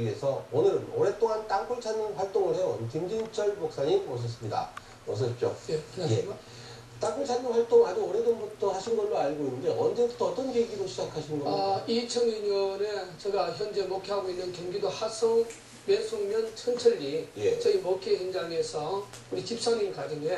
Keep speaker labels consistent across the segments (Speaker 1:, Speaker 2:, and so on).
Speaker 1: 위해서 오늘은 오랫동안 땅굴 찾는 활동을 해온 김진철 목사님 모셨습니다. 어서 오십시오.
Speaker 2: 예, 안녕하십니까.
Speaker 1: 땅굴 찾는 활동 아주 오래전부터 하신 걸로 알고 있는데 언제부터 어떤 계기로 시작하신 겁니까?
Speaker 2: 2002년에 제가 현재 목회하고 있는 경기도 하성 매송면 천천리 저희 목회 현장에서 우리 집사님 가정에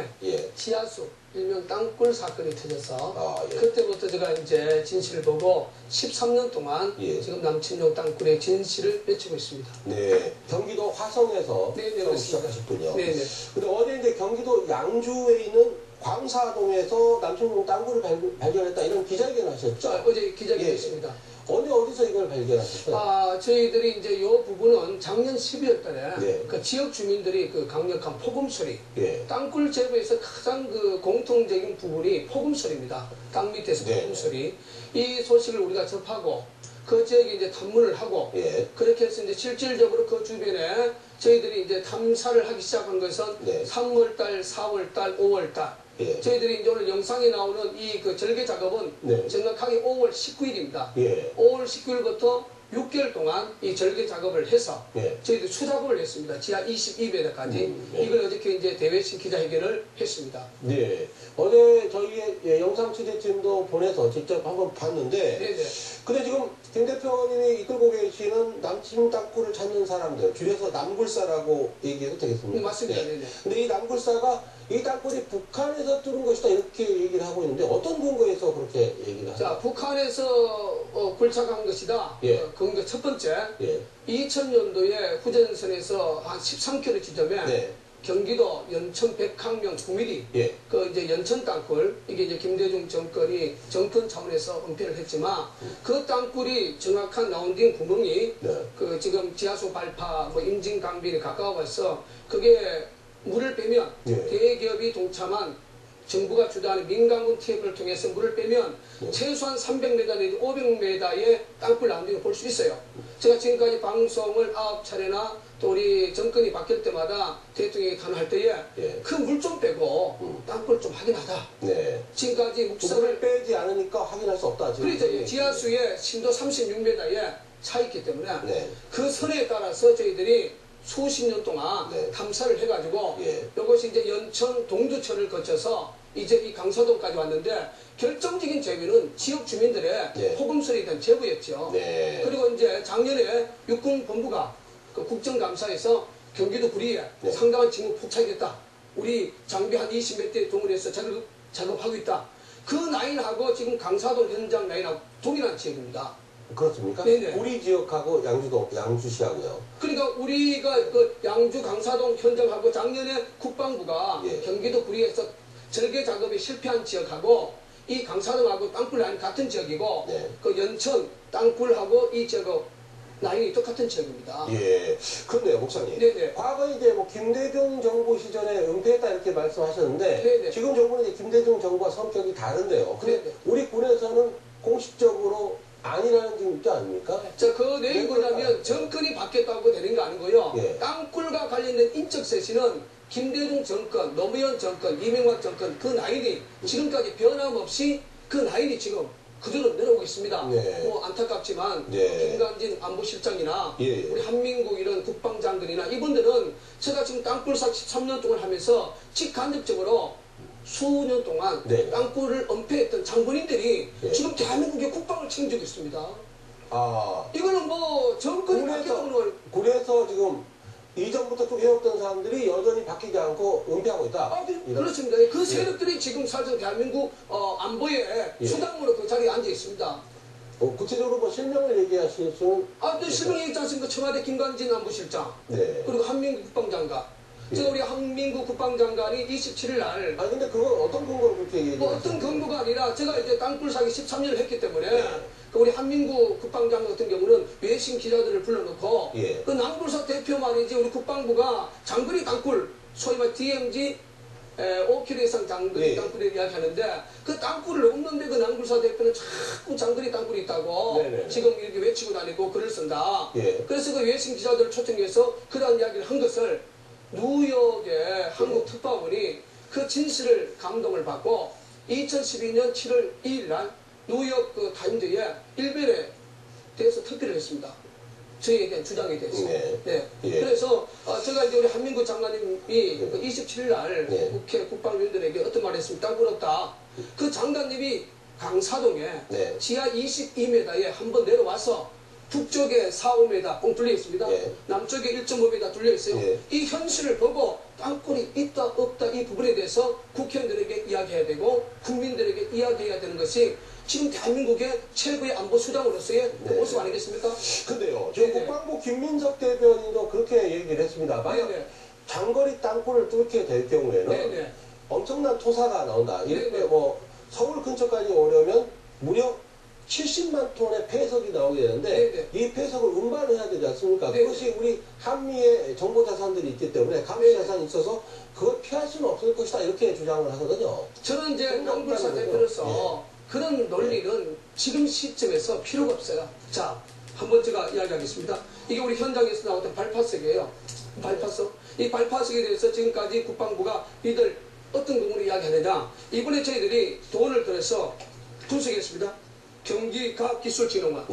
Speaker 2: 지하수 일명 땅굴 사건이 터져서 그때부터 제가 이제 진실을 보고 13년 동안 지금 남친용 땅굴의 진실을 외치고 있습니다.
Speaker 1: 네, 경기도 화성에서 시작하셨군요.
Speaker 2: 네네.
Speaker 1: 근데 어제 이제 경기도 양주에 있는 광사동에서 남친용 땅굴을 발견했다 이런 기자회견을 하셨죠?
Speaker 2: 어제 기자회견했습니다.
Speaker 1: 어디서 이걸 발견하셨어요?
Speaker 2: 저희들이 이제 이 부분은 작년 12월 달에 그 지역 주민들이 그 강력한 폭음 소리, 땅굴 제보에서 가장 그 공통적인 부분이 폭음 소리입니다. 땅 밑에서 폭음 소리. 이 소식을 우리가 접하고 그 지역에 이제 탐문을 하고 그렇게 해서 이제 실질적으로 그 주변에 저희들이 이제 탐사를 하기 시작한 것은 3월달, 4월달, 5월달. 저희들이 이제 오늘 영상에 나오는 이 그 절개 작업은 정확하게 5월 19일입니다. 5월 19일부터 6개월 동안 이 절개 작업을 해서 저희들이 수작업을 했습니다. 지하 22m까지. 이걸 어저께 이제 대회식 기자회견을 했습니다.
Speaker 1: 네. 어제 저희의 영상 취재팀도 보내서 직접 한번 봤는데 근데 지금 김 대표님이 이끌고 계시는 남친 땅굴을 찾는 사람들, 줄여서 남굴사라고 얘기해도 되겠습니까?
Speaker 2: 네, 맞습니다.
Speaker 1: 근데 이 남굴사가 이 땅굴이 북한에서 뚫은 것이다 이렇게 얘기를 하고 있는데 어떤 근거에서 그렇게 얘기를 하죠?
Speaker 2: 자, 북한에서 굴착한 것이다. 그건 첫 번째. 2000년도에 후전선에서 한 13km 지점에 경기도 연천 백항면 9mm 그 이제 연천 땅굴 이게 이제 김대중 정권이 정권 차원에서 은폐를 했지만 그 땅굴이 정확한 라운딩 구멍이 그 지금 지하수 발파 뭐 임진 강변에 가까워서 그게 물을 빼면 대기업이 동참한 정부가 주도하는 민간군 TF를 통해서 물을 빼면 최소한 300m 내지 500m의 땅굴 라운딩을 볼 수 있어요. 제가 지금까지 방송을 9차례나 또 우리 정권이 바뀔 때마다 대통령이 단호할 때에 그 물 좀 빼고 땅굴 좀 확인하다. 지금까지
Speaker 1: 물을 빼지 않으니까 확인할 수 없다.
Speaker 2: 그렇죠. 지하수에 심도 36m에 차 있기 때문에 그 선에 따라서 저희들이 수십 년 동안 탐사를 해가지고 이것이 이제 연천 동두천을 거쳐서 이제 이 강서동까지 왔는데 결정적인 제보는 지역 주민들의 폭음소리에 대한 제보였죠. 그리고 이제 작년에 육군본부가 그 국정감사에서 경기도 구리에 상당한 징후 폭착이 됐다. 우리 장비 한 20몇 대 동원해서 작업하고 있다. 그 라인하고 지금 강사동 현장 라인하고 동일한 지역입니다.
Speaker 1: 그렇습니까? 우리 지역하고 양주시하고요.
Speaker 2: 그러니까 우리가 그 양주 강사동 현장하고 작년에 국방부가 경기도 구리에서 절개 작업에 실패한 지역하고 이 강사동하고 땅굴 라인 같은 지역이고 그 연천 땅굴하고 이 지역 라인이 똑같은 지역입니다.
Speaker 1: 그런데요, 목사님. 과거 이제 뭐 김대중 정부 시절에 은폐했다 이렇게 말씀하셨는데 지금 정부는 이제 김대중 정부와 성격이 다른데요. 근데 우리 군에서는 공식적으로 아니라는 지금 있지 않습니까?
Speaker 2: 자, 그 내용이 뭐냐면 정권이 바뀌었다고 되는 거 아니고요. 땅굴과 관련된 인적 쇄신은 김대중 정권, 노무현 정권, 이명박 정권 그 라인이 지금까지 변함없이 그 라인이 지금 그대로 내려오고 있습니다. 뭐 안타깝지만 김관진 안보실장이나 우리 한민국 이런 국방장관이나 이분들은 제가 지금 땅굴사 13년 동안 하면서 직간접적으로 수년 동안 땅굴을 은폐했던 장군인들이 지금 대한민국의 국방을 책임지고 있습니다. 이거는 뭐 정권이 바뀌었다고는
Speaker 1: 그래서 지금 이전부터 쭉 해왔던 사람들이 여전히 바뀌지 않고 은폐하고 있다.
Speaker 2: 그렇습니다. 그 세력들이 지금 사실 대한민국 안보의 수당으로 그 자리에 앉아 있습니다.
Speaker 1: 구체적으로 뭐 실명을 얘기하실 수는?
Speaker 2: 실명 얘기하지 않습니까? 청와대 김관진 안보실장 그리고 한민국 국방장관. 저 우리 한민국 국방장관이 27일 날
Speaker 1: 근데 그건 어떤 근거로 그렇게 얘기해요?
Speaker 2: 뭐 어떤 근거가 아니라 제가 이제 땅굴 사기 13년을 했기 때문에 그 우리 한민국 국방장관 같은 경우는 외신 기자들을 불러놓고 그 남굴사 대표만이지 우리 국방부가 장거리 땅굴 소위 말 DMZ 5km 이상 장거리 땅굴을 이야기하는데 그 땅굴을 없는데 그 남굴사 대표는 자꾸 장거리 땅굴이 있다고 지금 이렇게 외치고 다니고 글을 쓴다. 그래서 그 외신 기자들을 초청해서 그러한 이야기를 한 것을 뉴욕의 한국 특파원이 그 진실을 감동을 받고 2012년 7월 2일 날 뉴욕 그 타임즈에 일면에 대해서 특필을 했습니다. 저희에 대한 주장이 됐어요.
Speaker 1: 네.
Speaker 2: 네.
Speaker 1: 예.
Speaker 2: 그래서 제가 이제 우리 한민구 장관님이 그 27일 날
Speaker 1: 네.
Speaker 2: 국회 국방위원들에게 어떤 말을 했습니까? 땅 부럽다. 그 장관님이 강사동에
Speaker 1: 네.
Speaker 2: 지하 22m에 한번 내려와서 북쪽에 4, 5m 뻥 뚫려 있습니다.
Speaker 1: 예.
Speaker 2: 남쪽에 1.5m 뚫려 있어요.
Speaker 1: 예.
Speaker 2: 이 현실을 보고 땅굴이 있다 없다 이 부분에 대해서 국회의원들에게 이야기해야 되고 국민들에게 이야기해야 되는 것이 지금 대한민국의 최고의 안보 수장으로서의 그 모습 아니겠습니까?
Speaker 1: 근데요, 지금 국방부 김민석 대변인도 그렇게 얘기를 했습니다. 만약 장거리 땅굴을 뚫게 될 경우에는 엄청난 토사가 나온다. 이렇게 뭐 서울 근처까지 오려면 무려 70만 톤의 폐석이 나오게 되는데 이 폐석을 운반을 해야 되지 않습니까? 그것이 우리 한미의 정보자산들이 있기 때문에 감시자산이 있어서 그걸 피할 수는 없을 것이다 이렇게 주장을 하거든요.
Speaker 2: 저는 이제 농불사 대표로서 그런 논리는 지금 시점에서 필요가 없어요. 자, 한번 제가 이야기하겠습니다. 이게 우리 현장에서 나왔던 발파석이에요. 발파석. 이 발파석에 대해서 지금까지 국방부가 이들 어떤 부분을 이야기하느냐. 이번에 저희들이 돈을 들여서 분석했습니다. 경기과학기술진흥원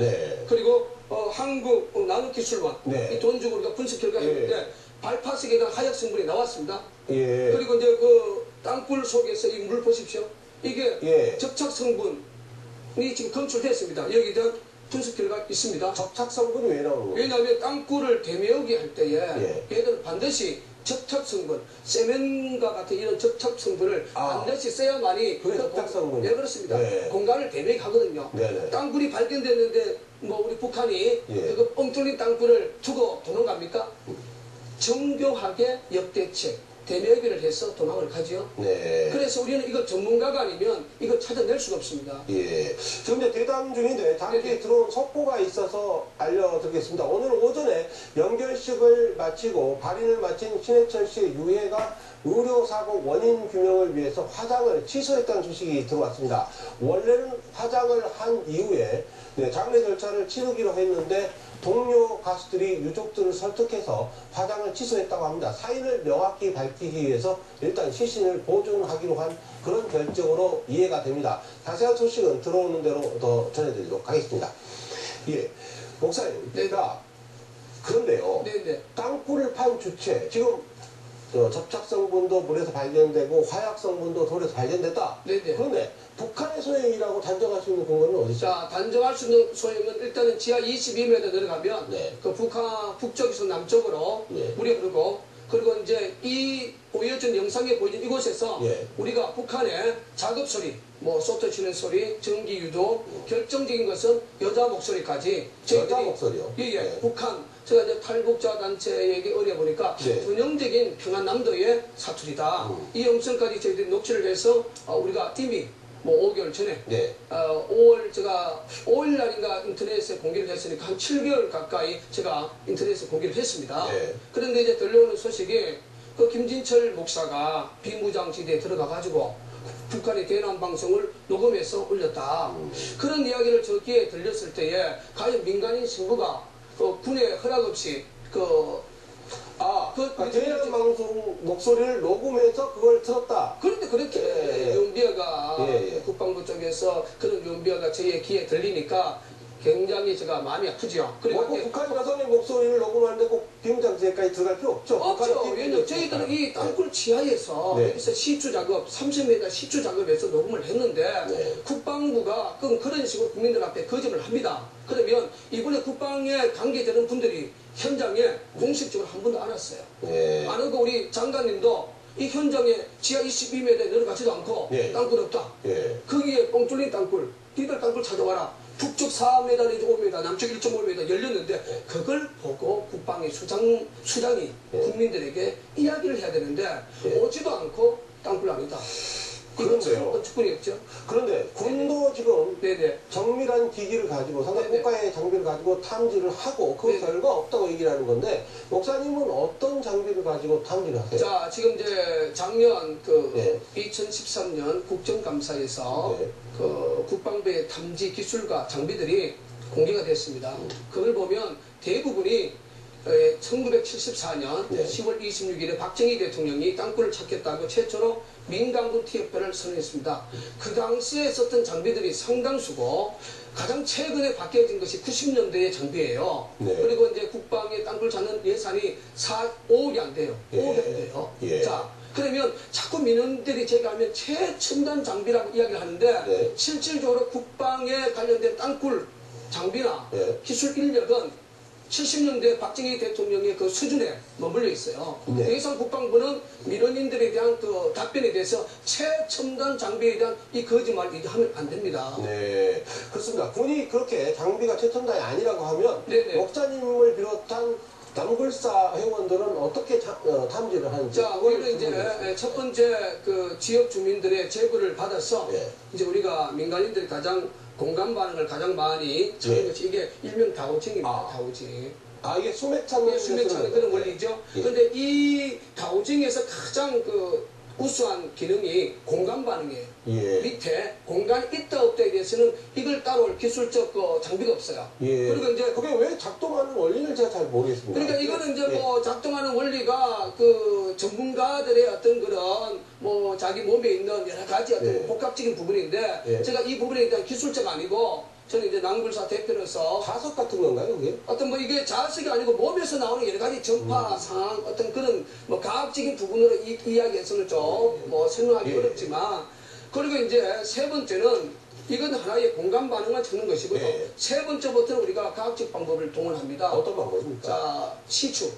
Speaker 2: 그리고 한국 나노기술원 이 돈 주고 우리가 분석 결과 했는데 발파석에 대한 하약 성분이 나왔습니다. 그리고 이제 그 땅굴 속에서 이 물 보십시오. 이게 접착 성분이 지금 검출됐습니다. 여기에 대한 분석 결과 있습니다.
Speaker 1: 접착 성분이 왜 나오는 거예요?
Speaker 2: 왜냐하면 땅굴을 대매우기 할 때에 얘들은 반드시 접착 성분, 세면과 같은 이런 접착 성분을 반드시 써야만이
Speaker 1: 그게 접착 성분.
Speaker 2: 네, 그렇습니다. 공간을 대매게 하거든요. 땅굴이 발견됐는데 뭐 우리 북한이 그 뻥 뚫린 땅굴을 두고 도망갑니까? 정교하게 역대책, 대매기를 해서 도망을 가죠. 그래서 우리는 이거 전문가가 아니면 이거 찾아낼 수가 없습니다.
Speaker 1: 지금 이제 대담 중인데 당기에 들어온 속보가 있어서 알려드리겠습니다. 오늘 오전에 연결식을 마치고 발인을 마친 신해철 씨의 유해가 의료사고 원인 규명을 위해서 화장을 취소했다는 소식이 들어왔습니다. 원래는 화장을 한 이후에 장례 절차를 치르기로 했는데 동료 가수들이 유족들을 설득해서 화장을 취소했다고 합니다. 사인을 명확히 밝히기 위해서 일단 시신을 보존하기로 한 그런 결정으로 이해가 됩니다. 자세한 소식은 들어오는 대로 더 전해드리도록 하겠습니다. 목사님, 그런데요. 땅굴을 판 주체, 지금 접착 성분도 물에서 발견되고 화약 성분도 돌에서 발견됐다. 그런데 북한의 소행이라고 단정할 수 있는 근거는 어디 있죠?
Speaker 2: 자, 단정할 수 있는 소행은 일단은 지하 22m 내려가면 그 북쪽에서 남쪽으로 물이 흐르고 그리고 이제 이 보여준 영상에 보여준 이곳에서 우리가 북한의 작업 소리, 뭐 소트 치는 소리, 전기 유도, 결정적인 것은 여자 목소리까지
Speaker 1: 여자 목소리요?
Speaker 2: 북한 제가 이제 탈북자 단체에게 의뢰해보니까 전형적인 평안남도의 사투리다. 이 영상까지 저희들이 녹취를 해서 우리가 이미 뭐 5개월 전에 5월 날인가 인터넷에 공개를 했으니까 한 7개월 가까이 제가 인터넷에 공개를 했습니다. 그런데 이제 들려오는 소식이 그 김진철 목사가 비무장지대에 들어가가지고 북한의 대남 방송을 녹음해서 올렸다. 그런 이야기를 저기에 들렸을 때에 과연 민간인 신부가 그 군의 허락 없이
Speaker 1: 대남 방송 목소리를 녹음해서 그걸 틀었다.
Speaker 2: 그런데 그렇게 연비아가 국방부 쪽에서 그런 연비아가 저희의 귀에 들리니까 굉장히 제가 마음이 아프죠.
Speaker 1: 그리고 북한 여성의 목소리를 녹음하는데 꼭 비무장지대까지 들어갈 필요 없죠.
Speaker 2: 없죠. 왜냐면 저희들은 이 땅굴 지하에서 여기서 시추 작업, 30m 시추 작업에서 녹음을 했는데 국방부가 그런 식으로 국민들 앞에 거짓을 합니다. 그러면 이번에 국방에 관계되는 분들이 현장에 공식적으로 한 번도 안 왔어요. 안 오고 우리 장관님도 이 현장에 지하 22m에 내려가지도 않고 땅굴 없다. 거기에 뻥 뚫린 땅굴, 니들 땅굴 찾아와라. 북쪽 4m 내지 5m, 남쪽 1.5m 열렸는데 그걸 보고 국방의 수장이 국민들에게 이야기를 해야 되는데 오지도 않고 땅굴 아니다.
Speaker 1: 그런데요.
Speaker 2: 측분이 없죠.
Speaker 1: 그런데 군도 지금 정밀한 기기를 가지고 상당히 고가의 장비를 가지고 탐지를 하고 그 결과 없다고 얘기를 하는 건데 목사님은 어떤 장비를 가지고 탐지를 하세요?
Speaker 2: 자, 지금 이제 작년 2013년 국정감사에서 그 국방부의 탐지 기술과 장비들이 공개가 됐습니다. 그걸 보면 대부분이 1974년 10월 26일에 박정희 대통령이 땅굴을 찾겠다고 최초로 민간군 TF를 선언했습니다. 그 당시에 썼던 장비들이 상당수고 가장 최근에 바뀌어진 것이 90년대의 장비예요. 그리고 이제 국방의 땅굴 찾는 예산이 5억이 안 돼요. 5억이 안 돼요. 자, 그러면 자꾸 민원들이 제기하면 최첨단 장비라고 이야기를 하는데 실질적으로 국방에 관련된 땅굴 장비나 기술 인력은 70년대 박정희 대통령의 그 수준에 머물러 있어요. 더 이상 국방부는 민원인들에 대한 그 답변에 대해서 최첨단 장비에 대한 이 거짓말 이제 하면 안 됩니다.
Speaker 1: 네, 그렇습니다. 군이 그렇게 장비가 최첨단이 아니라고 하면 목사님을 비롯한 남굴사 회원들은 어떻게 탐지를 하는지.
Speaker 2: 자, 우리는 이제 첫 번째 그 지역 주민들의 제보를 받아서 이제 우리가 민간인들이 가장 공감 반응을 가장 많이 찾는 것이 이게 일명 다오징입니다. 다오징.
Speaker 1: 이게 수맥 찾는
Speaker 2: 수맥 찾는 그런 원리죠. 그런데 이 다오징에서 가장 그 우수한 기능이 공간 반응이에요. 밑에 공간이 있다 없다에 대해서는 이걸 따라올 기술적 장비가 없어요. 그리고 이제
Speaker 1: 그게 왜 작동하는 원리를 제가 잘 모르겠습니다.
Speaker 2: 그러니까 이거는 이제 뭐 작동하는 원리가 그 전문가들의 어떤 그런 뭐 자기 몸에 있는 여러 가지 어떤 복합적인 부분인데 제가 이 부분에 대한 기술자가 아니고 저는 이제 남굴사 대표로서
Speaker 1: 자석 같은 건가요, 그게?
Speaker 2: 어떤 뭐 이게 자석이 아니고 몸에서 나오는 여러 가지 전파 상황 어떤 그런 뭐 과학적인 부분으로 이야기해서는 좀 뭐 설명하기 어렵지만 그리고 이제 세 번째는 이건 하나의 공간 반응만 찾는 것이고요. 세 번째부터는 우리가 과학적 방법을 동원합니다.
Speaker 1: 어떤 방법입니까?
Speaker 2: 자, 시추.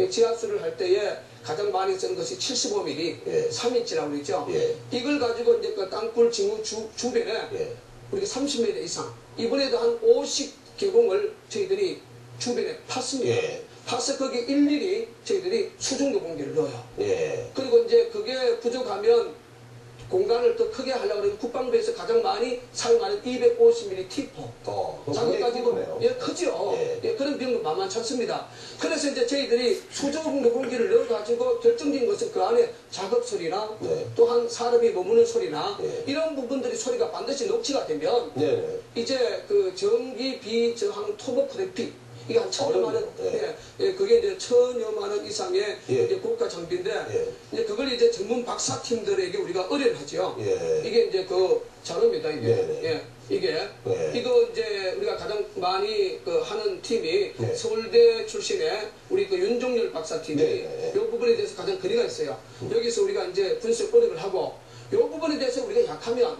Speaker 2: 지하수를 할 때에 가장 많이 쓰는 것이 75mm, 3인치라고 그러죠. 이걸 가지고 이제 그 땅굴 징후 주변에 우리가 30m 이상, 이번에도 한 50개공을 저희들이 주변에 팠습니다. 파서 거기 일일이 저희들이 수중도 공기를 넣어요. 그리고 이제 그게 부족하면 공간을 더 크게 하려고 하면 국방부에서 가장 많이 사용하는 250mm T4. 자기까지도 크죠. 그런 비용도 만만치 않습니다. 그래서 이제 저희들이 수중도 공기를 넣어가지고 결정적인 것은 그 안에 작업소리나 또한 사람이 머무는 소리나 이런 부분들이 소리가 반드시 녹취가 되면 이제 그 전기 비저항 토모그래피 이게 한 1,000여만 원, 그게 이제 1,000여만 원 이상의 이제 고가 장비인데, 이제 그걸 이제 전문 박사팀들에게 우리가 의뢰를 하죠. 이게 이제 그 자료입니다, 이게. 이거 이제 우리가 가장 많이 그 하는 팀이 서울대 출신의 우리 그 윤종열 박사팀이 이 부분에 대해서 가장 거리가 있어요. 여기서 우리가 이제 분석 의뢰를 하고, 이 부분에 대해서 우리가 약하면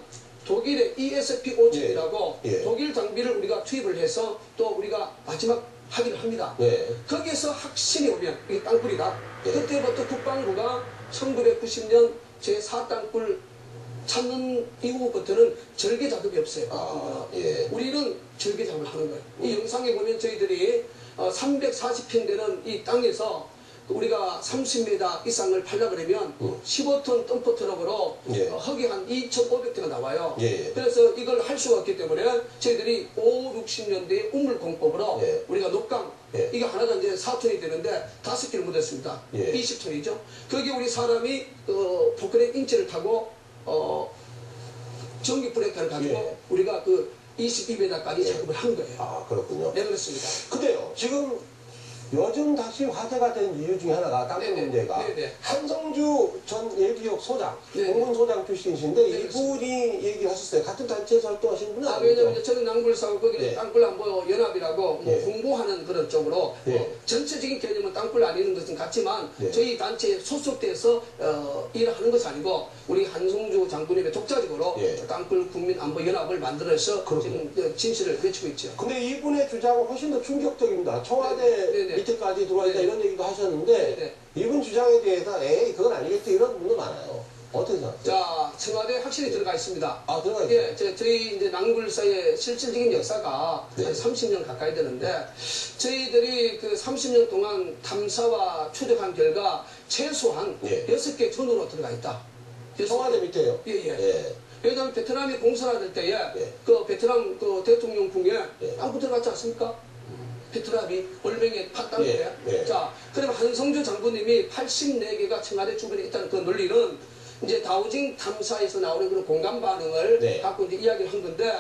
Speaker 2: 독일의 ESP50이라고 독일 장비를 우리가 투입을 해서 또 우리가 마지막 하기를 합니다. 거기에서 확신이 오면 이게 땅굴이다. 그때부터 국방부가 1990년 제4땅굴 찾는 이후부터는 절개 작업이 없어요. 우리는 절개 작업을 하는 거예요. 이 영상에 보면 저희들이 340평 되는 이 땅에서 우리가 30m 이상을 팔려 그러면 15톤 덤프 트럭으로 흙이 한 2,500대가 나와요. 그래서 이걸 할 수가 없기 때문에 저희들이 60년대의 우물공법으로 우리가 녹강 이게 하나가 이제 4톤이 되는데 5개를 묻었습니다. 20톤이죠. 거기 우리 사람이 포크레인 인치를 타고 전기 브레이크를 가지고 우리가 그 22m까지 작업을 한 거예요.
Speaker 1: 그렇군요.
Speaker 2: 네, 그렇습니다.
Speaker 1: 근데요, 지금 요즘 다시 화제가 된 이유 중에 하나가 땅굴 문제가 한성주 전 예비역 소장, 공군소장 출신이신데 이분이 얘기하셨어요. 같은 단체에서 활동하시는 분은 아니죠?
Speaker 2: 왜냐면 저는 남굴사고 거기는 땅굴안보 연합이라고 뭐 홍보하는 그런 쪽으로 전체적인 개념은 땅굴 아니는 것은 같지만 저희 단체에 소속돼서 일하는 것이 아니고 우리 한성주 장군님의 독자적으로 땅굴 국민안보 연합을 만들어서 지금 진실을 외치고 있죠.
Speaker 1: 근데 이분의 주장은 훨씬 더 충격적입니다. 청와대 밑에까지 들어와 있다 이런 얘기도 하셨는데 이분 주장에 대해서 그건 아니겠지 이런 분도 많아요. 어떻게 생각하세요?
Speaker 2: 자, 청와대 확실히 들어가 있습니다.
Speaker 1: 들어가 있어요?
Speaker 2: 저희 이제 남굴사의 실질적인 역사가 한 30년 가까이 되는데 저희들이 그 30년 동안 탐사와 추적한 결과 최소한 6개 전으로 들어가 있다.
Speaker 1: 청와대 밑에요?
Speaker 2: 왜냐하면 베트남이 공산화될 때에 그 베트남 그 대통령궁에 땅굴 들어갔지 않습니까? 베트남이 월명에 팠다는데 자, 그럼 한성주 장군님이 84개가 청와대 주변에 있다는 그 논리는 이제 다오징 탐사에서 나오는 그런 공간 반응을 갖고 이제 이야기를 한 건데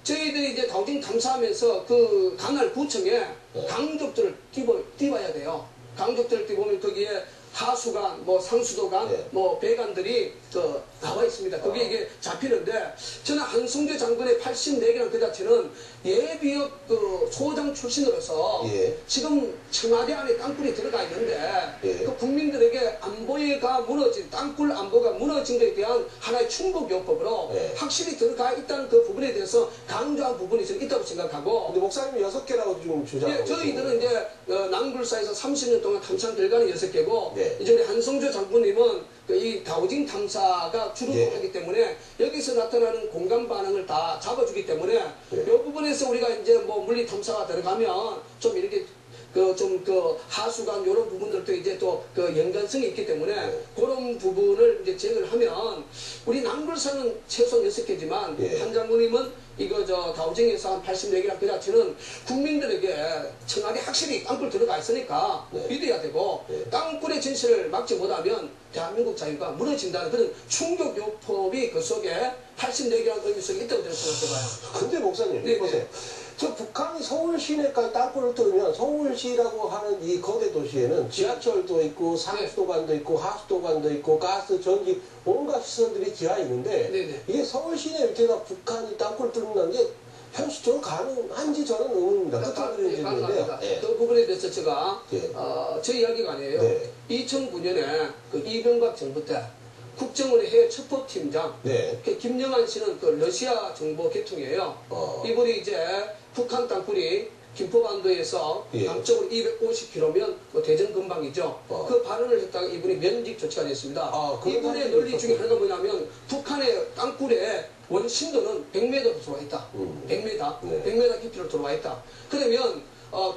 Speaker 2: 저희들이 이제 다오징 탐사하면서 그 강날 구청에 강적들을 띄워야 돼요. 강적들을 띄우면 거기에 하수관, 뭐 상수도관, 뭐 배관들이 나와 있습니다. 거기에 이게 잡히는데 저는 한승재 장군의 84개라는 그 자체는 예비역 소장 출신으로서 지금 청와대 안에 땅굴이 들어가 있는데 그 국민들에게 안보가 무너진 땅굴 안보가 무너진 것에 대한 하나의 충북요법으로 확실히 들어가 있다는 그 부분에 대해서 강조한 부분이 저는 있다고 생각하고.
Speaker 1: 근데 목사님이 6개라고 좀 주장하고
Speaker 2: 저희들은 이제 낭굴사에서 30년 동안 탐사한 결과는 6개고 이제 우리 한성조 장군님은 이 다우징 탐사가 주로 하기 때문에 여기서 나타나는 공간 반응을 다 잡아주기 때문에 이 부분에서 우리가 이제 뭐 물리 탐사가 들어가면 좀 이렇게 하수관 이런 부분들도 이제 또 연관성이 있기 때문에 그런 부분을 이제 제거를 하면 우리 낭굴사는 최소 6개지만 한 장군님은 이거 다우징에서 한 84개랑 그 자체는 국민들에게 청와대 확실히 땅굴 들어가 있으니까 믿어야 되고 땅굴의 진실을 막지 못하면 대한민국 자유가 무너진다는 그런 충격요법이 그 속에 84개라는 의미성이 있다고 저는 생각해봐요.
Speaker 1: 근데 목사님 보세요. 저 북한이 서울 시내까지 땅굴을 뚫으면 서울시라고 하는 이 거대 도시에는 지하철도 있고 상수도관도 있고 하수도관도 있고 가스, 전기 온갖 시설들이 지하에 있는데 이게 서울 시내 밑에다 북한이 땅굴을 뚫는다는 게 현실적으로 가능한지 저는 의문입니다. 끝으로 드리는 질문인데요.
Speaker 2: 그 부분에 대해서 제가 제 이야기가 아니에요. 2009년에 그 이명박 정부 때 국정원의 해외 첩보팀장 김영한 씨는 그 러시아 정보 계통이에요. 이분이 이제 북한 땅굴이 김포반도에서 남쪽으로 250km면 대전 근방이죠. 그 발언을 했다가 이분이 면직 조치가 됐습니다. 이분의 논리 중에 하나가 뭐냐면 북한의 땅굴에 원심도는 100m로 들어와 있다. 100m 깊이로 들어와 있다. 그러면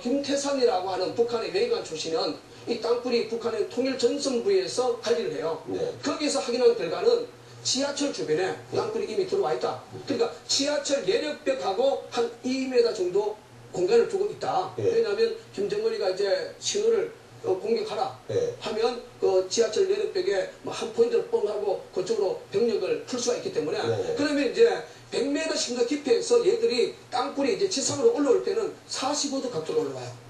Speaker 2: 김태산이라고 하는 북한의 외교관 출신은 이 땅굴이 북한의 통일전선부에서 관리를 해요. 거기에서 확인한 결과는 지하철 주변에 땅굴이 이미 들어와 있다. 그러니까 지하철 내력벽하고 한 2m 정도 공간을 두고 있다. 왜냐하면 김정은이가 이제 신호를 공격하라 하면 그 지하철 내력벽에 뭐 한 포인트를 뻥하고 그쪽으로 병력을 풀 수가 있기 때문에 그러면 이제 100m씩 더 깊이에서 얘들이 땅굴이 이제 지상으로 올라올 때는 45도 각도로 올라와요.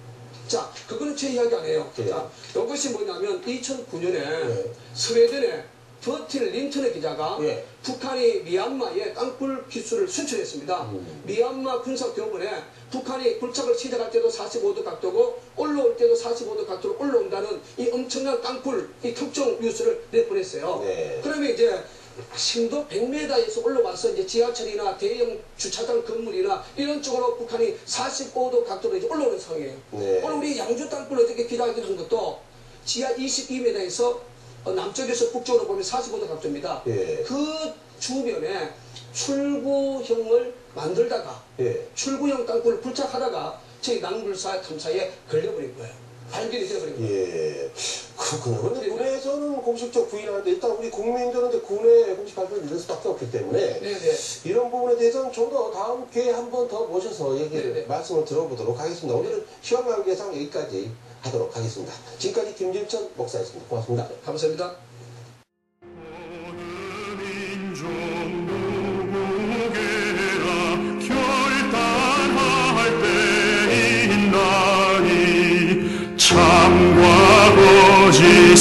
Speaker 2: 자, 그거는 제 이야기 아니에요. 자, 이것이 뭐냐면 2009년에 스웨덴의 버틸 린턴의 기자가 북한이 미얀마에 땅굴 기술을 수출했습니다. 미얀마 군사교본에 북한이 굴착을 시작할 때도 45도 각도고 올라올 때도 45도 각도로 올라온다는 이 엄청난 땅굴 이 특정 뉴스를 내보냈어요. 그러면 이제 심도 100m에서 올라와서 이제 지하철이나 대형 주차장 건물이나 이런 쪽으로 북한이 45도 각도로 이제 올라오는 상황이에요. 오늘 우리 양주 땅굴 어저께 기자회견한 것도 지하 22m에서 남쪽에서 북쪽으로 보면 45도 각도입니다. 그 주변에 출구형을 만들다가 출구형 땅굴을 부착하다가 저희 낭굴사 탐사에 걸려버린 거예요. 발견이 되어버린 거예요.
Speaker 1: 그렇군요. 그런데 군에서는 공식적 부인하는데 일단 우리 국민들은 이제 군의 공식 발표를 믿을 수밖에 없기 때문에 이런 부분에 대해서는 좀 더 다음 기회에 한 번 더 모셔서 얘기를 말씀을 들어보도록 하겠습니다. 오늘은 시간 관계상 여기까지 하도록 하겠습니다. 지금까지 김진천 목사였습니다. 고맙습니다.
Speaker 2: 감사합니다.
Speaker 3: 참과 거짓